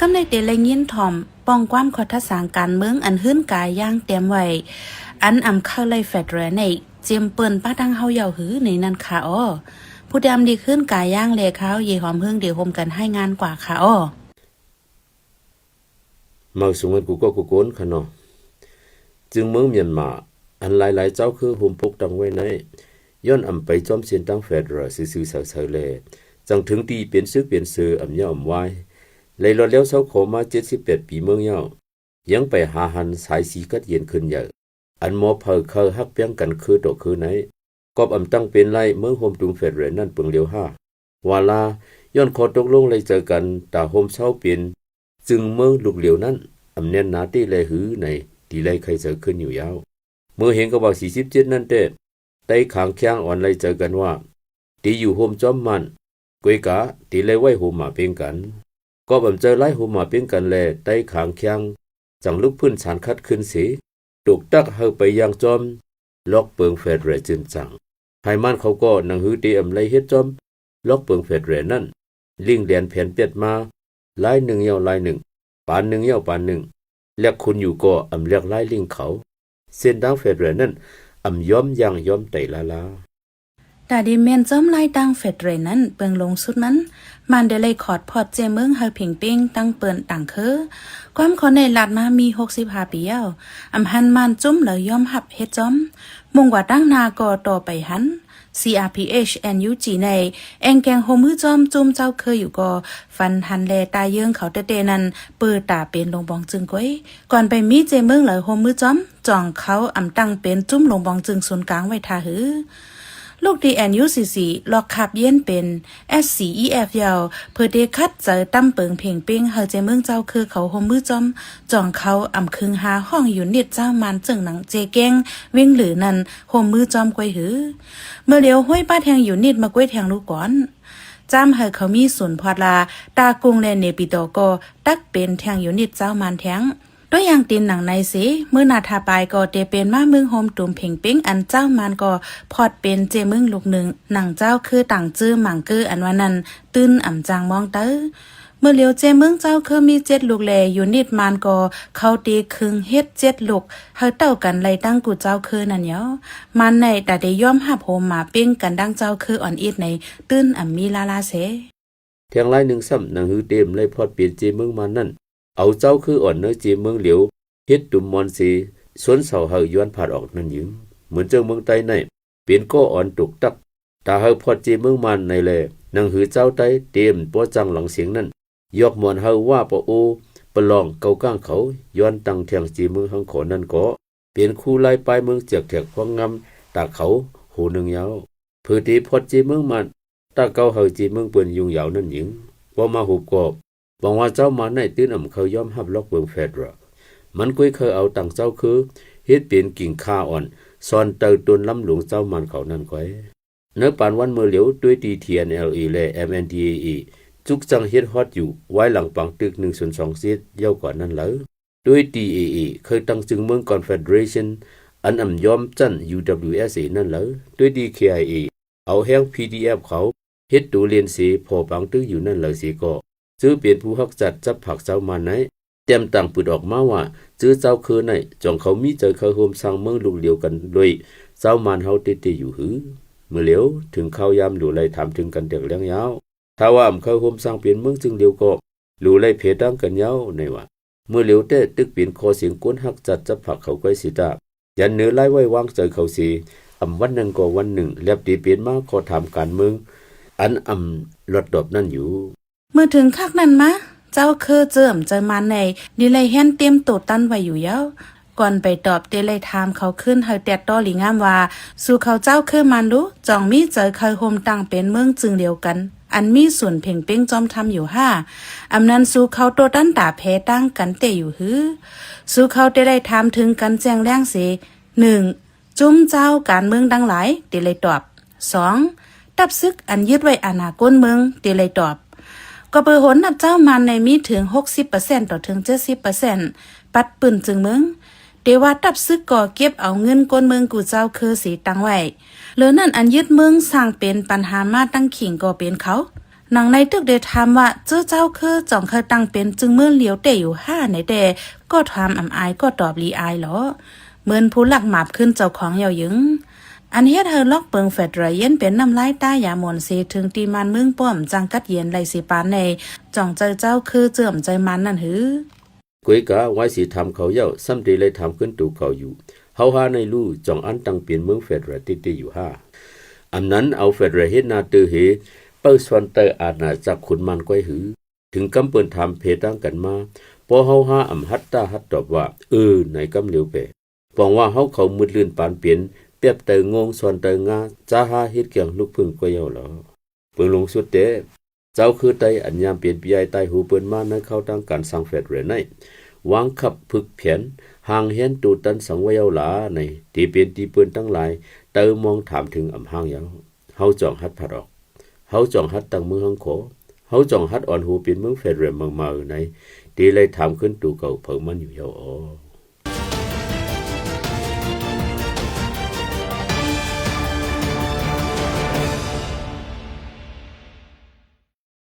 ำในเตะยินถ่อมป้องความขอทัศางการเมืองอันหื้นกายย่างเตรียมไว้อันอำเข้าไล่แฟดแรในเจียมเปิ้นป้าดังเฮาเยาหือในนั้นค่ะอ้อผู้ดำดีขึ้นกายย่างเลเขาเยหอมเฮืองเดี๋ยวโฮมกันให้งานกว่าค่ะอ้อมาสูงเงินกูก็กูโกนขนอจึงเมืองเมียนมาอันหลายๆเจ้าคือหุมพกดังไว้ในย้อนอำไปจอมเสียนตั้งแฟดรซื่อๆเสาๆแลจังถึงตีเปลี่ยนซื้อเปลี่ยนซื้ออำย่าอำไว้เลยรอดแล้วเศร้าขอมา78 ปีเมืองเย้ายังไปหาหันสายสีกัดเย็นขึ้นเยอะอันหมอเผอเคอฮักเปียงกันคือตกคือไหนกอบอำตั้งเป็นไรเมืองโฮมตุงแฟดเรนั่นเปิงเลียว5วาลาย้อนขอตกลงเลยเจอกันตาโฮมเศร้าเปลี่ยนจึงเมืองลูกเหลียวนั้นอำเนียนนาตีเลยหือในดีเลยใครเจอขึ้นอยู่ยาวเมื่อเห็นก็บอก47นั่นเต้ไต้ขางแข้งอ่อนเลยเจอกันว่าตีอยู่โฮมจอมมันกวยกะตีเลยไว้โฮมมาเป็นกันก็บำเจอไล่โฮมมาเป็นกันแลไต้ขางแข้งจังลุกพื้นสารคัดขึ้นสีตกตักเฮาไปยังจอมล็อกเปิงแฟดเรจินจังไฮมันเขาก็นังหือตีอำไลเฮ็ดจอมล็อกเปิงแฟดเรนั่นลิงแดนแผ่นเป็ดมาลายหนึ่งเยาลายหนึ่งปานหนึ่งเยาปานหนึ่งเรียกคุณอยู่ก็อำเรียกลายลิงเขาเส้นดังแฟดเรนั่นอำย้อมยังย้อมไตลาแต่ดิเมนจอมไล่ดังเฟดเรนั้นเปิงลงสุดมันมันเดเลยขอดพอดเจเมืองเฮาผิงปิ้งตั้งเปิ่นต่างคือความขอในลาดมามี65 ปีแล้วอำหันมันจุ้มเลยยอมหับเฮ็ดจอมมุ่งว่าตั้งนาก็ต่อไปหัน CRPH NUG ในแองแกงโฮมือจอมจุ้มเจ้าเคยอยู่ก็ฟันหันแลตายเยิงเขาเตนั้นเปิดตาเป็นลงบองจึงก้อยก่อนไปมีเจเมืองเลยโฮมือจอมจ่องเขาอำตั้งเป็นจุ้มลงบองจึงศูนย์กลางไว้ทาหือลูกดีNUCCลอกขับเย็นเป็น SCEF ยาวเพื่อเดคัดเจอตั้มเปิงเพ่งเป้งเฮาเจเมืองเจ้าคือเขาโฮมมือจอมจ่องเขาอำคึงหาห้องอยู่นิดเจ้ามันจึงหนังเจแกงวิ่งหรือนั่นโฮมมือจอมกวยหือเมื่อเลียวห้วยป้าแทงอยู่นิดมากวยแทงลูกก่อนจ้ำเฮาเขามีศูนย์พอดลาตากุงและเนปิโตโกตักเป็นแทงอยู่นิดเจ้ามันแทงด้วยอย่างตีนหนังในสิเมื่อนาทาปายก็เตเป็นมาเมืองโฮมตุ่มเพ่งเป้งอันเจ้ามันก็พอดเป็นเจเมืองลูกหนึ่งหนังเจ้าคือต่างจื้อหมังกืออันว่านั้นตื้นอ่ำจางมองเต้อเมื่อเลียวเจเมืองเจ้าคือมี7 ลูกแลอยู่นิดมันก็เขาตีคึงเฮ็ด7 ลูกเฮาเต้ากันไล่ตั้งกูเจ้าคือนั่นเนาะมันในแต่ได้ย่อมหับโฮมมาเป้งกันดังเจ้าคืออ่อนอิดในตื้นอ่ำมีลาเสเทียงลายหนึ่งซ้ำนังหือเต็มเลยพอดเปลี่ยนเจเมืองมันนั่นเอาเจ้าคืออ่อนเนื้อเจเมืองเหลียวเฮ็ดตุ่มมอนสีสวนเสาเฮาย้อนผ่านออกนั่นหญิงเหมือนเจ้าเมืองใต้ในเปลี่ยนก็อ่อนตุกตักตาเฮาพอดเจเมืองมันในแลนังหือเจ้าใต้เต็มปัวจังหลังเสียงนั้นยอกมอนเฮาว่าปะโอปะลองเกาก้างเขาย้อนตั้งเทียงเจเมืองหังขอนั่นก็เปลี่ยนคู่ไล่ปลายเมืองเจียกแถกควงงำตาเขาโหนึงยาวเพื่อที่พอดเจเมืองมันตาเกาเฮาเจเมืองเปิ้นยุงยาวนั่นหญิงพอมาหุบก็บอกว่าเจ้ามาในตื้นอำเขาย้อมหับล็อกเบิงแฟดรมันกุ้ยเคยเอาตังเจ้าคือเฮ็ดเป็นกิ่งข้าอ่อนซอนเตอตนลำหลวงเจ้ามันเขานั่นก้อยเนื้อปานวันเมื่อเหลียวด้วย TNLA และ MNDAA จุกจังเฮ็ดฮอตอยู่ไว้หลังปังตึก102 เซตเย้าก่อนนั้นแล้วด้วย DAA เคยตั้งจึงเมือง Confederation อันอำยอมจั่น UWSA นั่นแล้วด้วย DKIA เอาแห้ง PDF เขาเฮ็ดตูเรียนสีพอปังตึกอยู่นั่นแล้วสิก็ซื้อเปลี่ยนผู้ฮักจัดจับผักเจ้ามันไหนเต็มต่างปืดออกมาว่าจื้อเจ้าคือไหนจองเขามีเจอเขาโฮมสร้างเมืองลูกเดียวกันโดยเจ้ามันเฮาติอยู่หือเมื่อเหลียวถึงเข้ายามหลู่ไล่ถามถึงกันเด็กเลี้ยงยาวถ้าว่าเขาโฮมสร้างเปลี่ยนเมืองจึงเดียวก็หลู่ไล่เพดังกันยาวในว่าเมื่อเหลียวแต่ตึกเปลี่ยนคอเสียงก้นฮักจัดจับผักเขาก้อยสิตายันเนื้อไล่ไว้วางเจอเขาสีอำวันนั้นก็วันหนึ่งแลบตีเปลี่ยนมาขอถามการเมืองอันลดดอบนั่นอยู่เมื่อถึงคักนั้นมาเจ้าคือเจิมเจอมันในดิเลยแฮนเตรียมโตตั้นไว้อยู่แล้วก่อนไปตอบเตเลยถามเขาขึ้นเฮาแตดต้อหลีงามว่าสู่เขาเจ้าคือมันรู้จ่องมีเจอเคยโฮมตั้งเป็นเมืองจึงเดียวกันอันมีส่วนเพ่งเป้งจอมทำอยู่5อำนั้นสู่เขาโตตั้นตาแพ้ตั้งกันเตอยู่หือสู่เขาเตเลยถามถึงกันแจ้งแรงเส1จุ้มเจ้าการเมืองดังหลายเตเลยตอบ2ตับซึกอันยึดไว้อนาคตเมืองเตเลยตอบก็เปิดหนนับเจ้ามันในมีถึง 60% ต่อถึง 70% ปัดปืนจึงเมืองเดว่าตับซึกก่อเก็บเอาเงินก้นเมืองกูเจ้าคือสีตั้งไว้เหลือนั่นอันยึดเมืองสร้างเป็นปัญหามาตั้งขิงก็เป็นเขา หนังในตึกเดถามว่าเจ้าคือจ่องเคยตั้งเป็นจึงเมื่อเหลียวเตอยู่5ในแต่ก็ถามอายก็ตอบลีอายเหรอเหมือนผู้หลักหมาบขึ้นเจ้าของเยาหยึงอันเฮ็ดเธอลอกเปิงเฟดไรเย็นเป็นน้ำลายตายาหมนเสถึงตีมันมึงป้อมจังกัดเย็นไหลสิปานในจ่องเจ้าคือเสื่อมใจมันนั่นหือกุยกะไว้สิทำเขาเย้าซ้ำตีเลยทำขึ้นตูเขาอยู่เฮาหาในลู่จ่องอันตั้งเปลี่ยนเมืองเฟดไรติอยู่5อันนั้นเอาเฟดไรเฮ็ดนาตือเหเปิ้ลส่วนเตออาณาจักขุนมันก้อยหือถึงกำเปิ้นทำเพตั้งกันมาพอเฮาหาฮัตตาฮัตตอบว่าในกำเหลียวเปปองว่าเฮาเขามืดลื่นปานเปลี่ยนเปรียบเตงงส่วนเตงาจ้าหาเฮ็ดเกียงลูกพึ่งก้อยเย้าเหรอเปิ้นลงสุดเตเจ้าคือไตอัญญามเปลี่ยนปีใหญ่ใต้หูเปิ้นมาในเข้าตั้งการสร้างเฟดไรในวางขับพึกเพียนห่างเห็นตูตันสังไว้เย้าหลาในที่เป็นที่เปิ้นทั้งหลายเตอมองถามถึงห่างเย้าเฮาจ่องฮัดผัดออกเฮาจ่องฮัดตั้งมือหังโขเฮาจ่องฮัดอ่อนหูเป็นเมืองเฟดเรมเมืองมาในตีเลยถามขึ้นตูเก่าเพิ่งมันอยู่เย้า